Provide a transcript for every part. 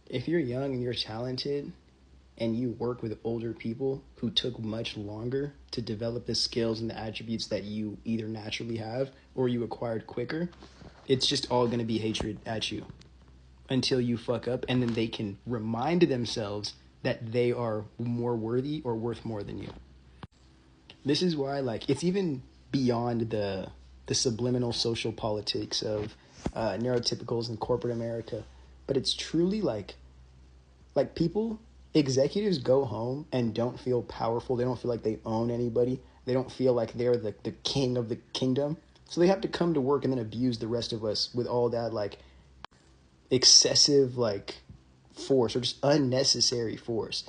If you're young and you're talented and you work with older people who took much longer to develop the skills and the attributes that you either naturally have or you acquired quicker, it's just all going to be hatred at you until you fuck up, and then they can remind themselves that they are more worthy or worth more than you. This is why, like, it's even beyond the subliminal social politics of neurotypicals in corporate America, but it's truly like people, executives go home and don't feel powerful. They don't feel like they own anybody. They don't feel like they're the king of the kingdom. So they have to come to work and then abuse the rest of us with all that like excessive like force or just unnecessary force.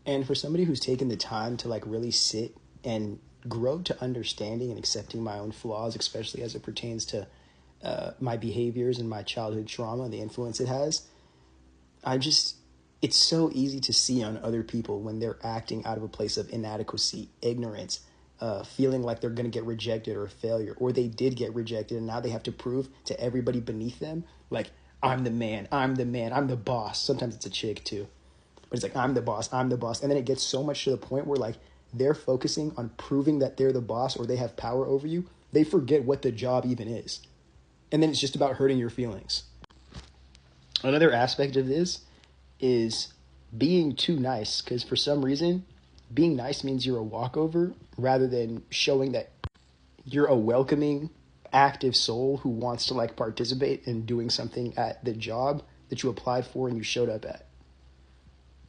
And for somebody who's taken the time to like really sit and grow to understanding and accepting my own flaws, especially as it pertains to my behaviors and my childhood trauma and the influence it has, it's so easy to see on other people when they're acting out of a place of inadequacy, ignorance, feeling like they're going to get rejected or a failure, or they did get rejected and now they have to prove to everybody beneath them, like, I'm the man, I'm the boss. Sometimes it's a chick too. But it's like, I'm the boss. And then it gets so much to the point where like they're focusing on proving that they're the boss or they have power over you. They forget what the job even is. And then it's just about hurting your feelings. Another aspect of this is being too nice, because for some reason, being nice means you're a walkover rather than showing that you're a welcoming, active soul who wants to like participate in doing something at the job that you applied for and you showed up at.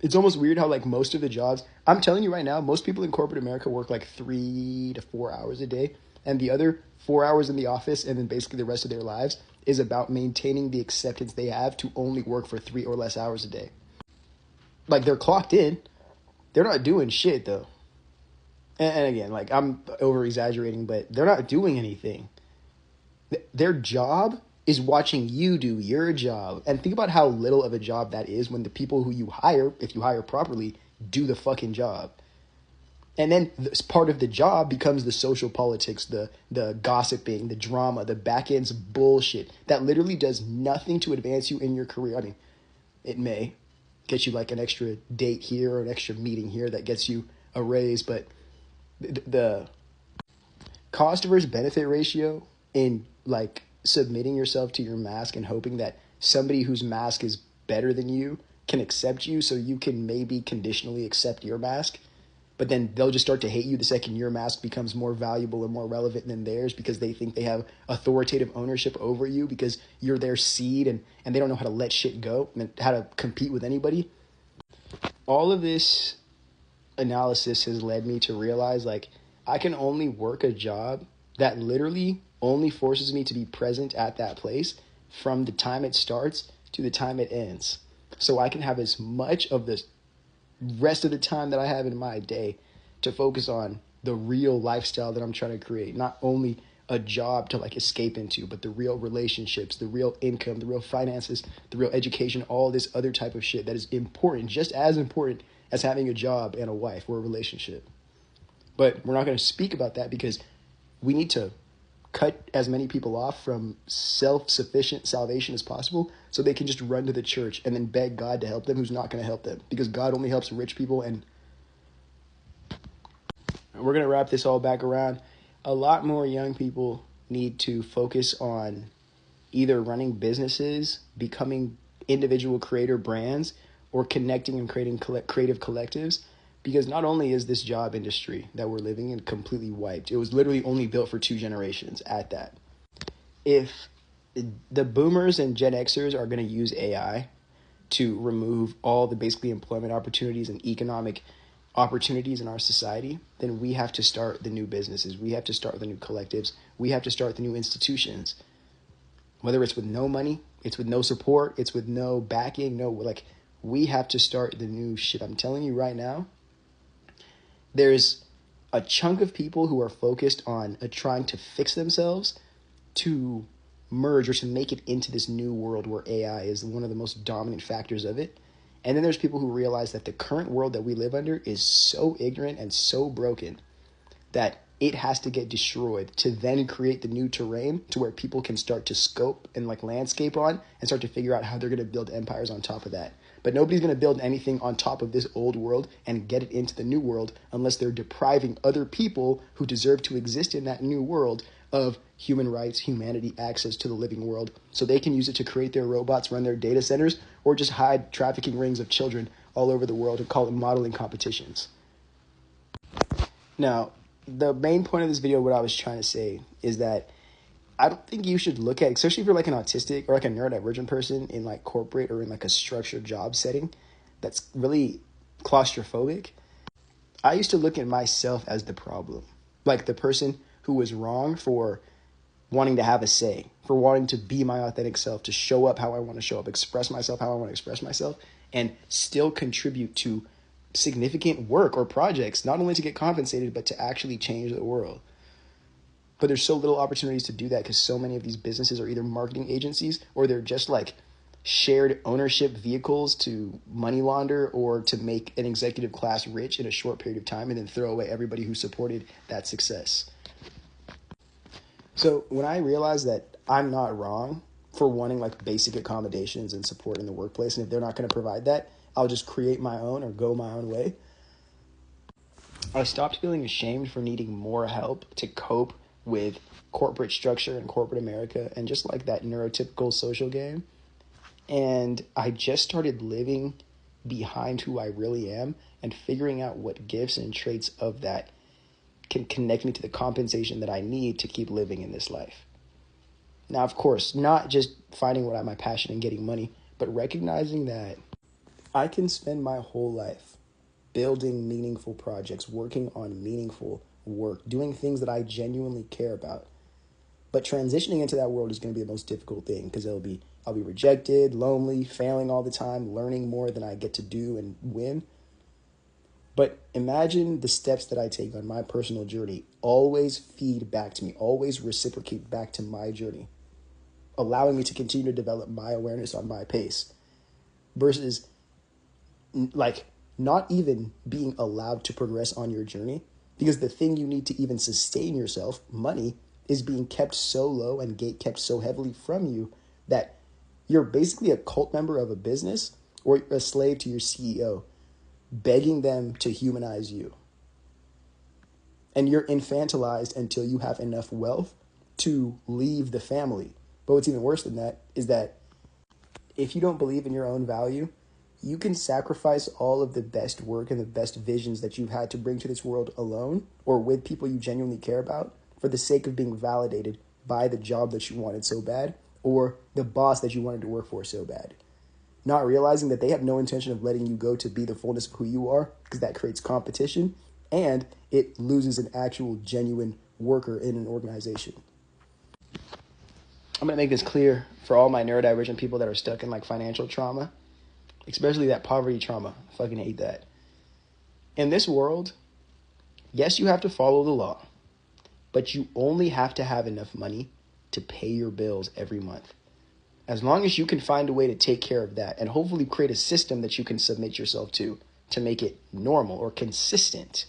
It's almost weird how like most of the jobs, I'm telling you right now, most people in corporate America work like 3 to 4 hours a day, and the other 4 hours in the office and then basically the rest of their lives is about maintaining the acceptance they have to only work for 3 or less hours a day. Like, they're clocked in. They're not doing shit, though. And again, like, I'm over-exaggerating, but they're not doing anything. Their job is watching you do your job. And think about how little of a job that is when the people who you hire, if you hire properly, do the fucking job. And then this part of the job becomes the social politics, the gossiping, the drama, the back end's bullshit that literally does nothing to advance you in your career. I mean, it may get you like an extra date here or an extra meeting here that gets you a raise, but the cost versus benefit ratio in like submitting yourself to your mask and hoping that somebody whose mask is better than you can accept you so you can maybe conditionally accept your mask, but then they'll just start to hate you the second your mask becomes more valuable or more relevant than theirs because they think they have authoritative ownership over you because you're their seed, and they don't know how to let shit go and how to compete with anybody. All of this analysis has led me to realize like I can only work a job that literally only forces me to be present at that place from the time it starts to the time it ends. So I can have as much of the rest of the time that I have in my day to focus on the real lifestyle that I'm trying to create. Not only a job to like escape into, but the real relationships, the real income, the real finances, the real education, all this other type of shit that is important, just as important as having a job and a wife or a relationship. But we're not going to speak about that because we need to cut as many people off from self-sufficient salvation as possible so they can just run to the church and then beg God to help them, who's not going to help them, because God only helps rich people. And we're going to wrap this all back around. A lot more young people need to focus on either running businesses, becoming individual creator brands, or connecting and creating creative collectives. Because not only is this job industry that we're living in completely wiped, it was literally only built for 2 generations at that. If the boomers and Gen Xers are going to use AI to remove all the basically employment opportunities and economic opportunities in our society, then we have to start the new businesses. We have to start the new collectives. We have to start the new institutions. Whether it's with no money, it's with no support, it's with no backing, we have to start the new shit. I'm telling you right now, there's a chunk of people who are focused on trying to fix themselves to merge or to make it into this new world where AI is one of the most dominant factors of it. And then there's people who realize that the current world that we live under is so ignorant and so broken that it has to get destroyed to then create the new terrain to where people can start to scope and like landscape on and start to figure out how they're going to build empires on top of that. But nobody's going to build anything on top of this old world and get it into the new world unless they're depriving other people who deserve to exist in that new world of human rights, humanity, access to the living world, so they can use it to create their robots, run their data centers, or just hide trafficking rings of children all over the world and call it modeling competitions. Now, the main point of this video, what I was trying to say, is that I don't think you should look at, especially if you're like an autistic or like a neurodivergent person in like corporate or in like a structured job setting that's really claustrophobic. I used to look at myself as the problem, like the person who was wrong for wanting to have a say, for wanting to be my authentic self, to show up how I want to show up, express myself how I want to express myself, and still contribute to significant work or projects, not only to get compensated, but to actually change the world. But there's so little opportunities to do that because so many of these businesses are either marketing agencies or they're just like shared ownership vehicles to money launder or to make an executive class rich in a short period of time and then throw away everybody who supported that success. So when I realized that I'm not wrong for wanting like basic accommodations and support in the workplace, and if they're not going to provide that, I'll just create my own or go my own way, I stopped feeling ashamed for needing more help to cope with corporate structure and corporate America and just like that neurotypical social game. And I just started living behind who I really am and figuring out what gifts and traits of that can connect me to the compensation that I need to keep living in this life. Now, of course, not just finding what I'm my passion and getting money, but recognizing that I can spend my whole life building meaningful projects, working on meaningful work, doing things that I genuinely care about. But transitioning into that world is going to be the most difficult thing because I'll be rejected, lonely, failing all the time, learning more than I get to do and win. But imagine the steps that I take on my personal journey always feed back to me, always reciprocate back to my journey, allowing me to continue to develop my awareness on my pace versus like not even being allowed to progress on your journey because the thing you need to even sustain yourself, money, is being kept so low and gate kept so heavily from you that you're basically a cult member of a business or a slave to your CEO, begging them to humanize you. And you're infantilized until you have enough wealth to leave the family. But what's even worse than that is that if you don't believe in your own value, you can sacrifice all of the best work and the best visions that you've had to bring to this world alone or with people you genuinely care about for the sake of being validated by the job that you wanted so bad or the boss that you wanted to work for so bad. Not realizing that they have no intention of letting you go to be the fullness of who you are because that creates competition and it loses an actual genuine worker in an organization. I'm going to make this clear for all my neurodivergent people that are stuck in like financial trauma, especially that poverty trauma. I fucking hate that. In this world, yes, you have to follow the law, but you only have to have enough money to pay your bills every month. As long as you can find a way to take care of that and hopefully create a system that you can submit yourself to make it normal or consistent,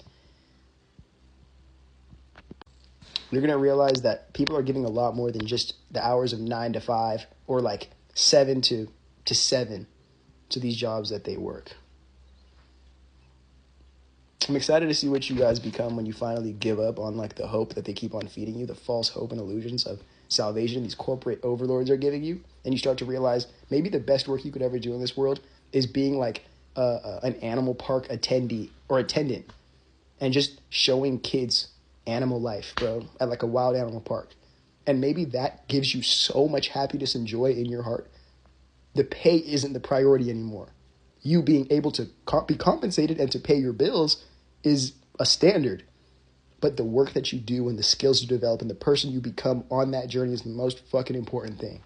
you're going to realize that people are giving a lot more than just the hours of 9 to 5 or like 7 to 7 to these jobs that they work. I'm excited to see what you guys become when you finally give up on like the hope that they keep on feeding you, the false hope and illusions of salvation these corporate overlords are giving you. And you start to realize maybe the best work you could ever do in this world is being like an animal park attendee or attendant and just showing kids animal life, bro, at like a wild animal park. And maybe that gives you so much happiness and joy in your heart. The pay isn't the priority anymore. You being able to be compensated and to pay your bills is a standard. But the work that you do and the skills you develop and the person you become on that journey is the most fucking important thing.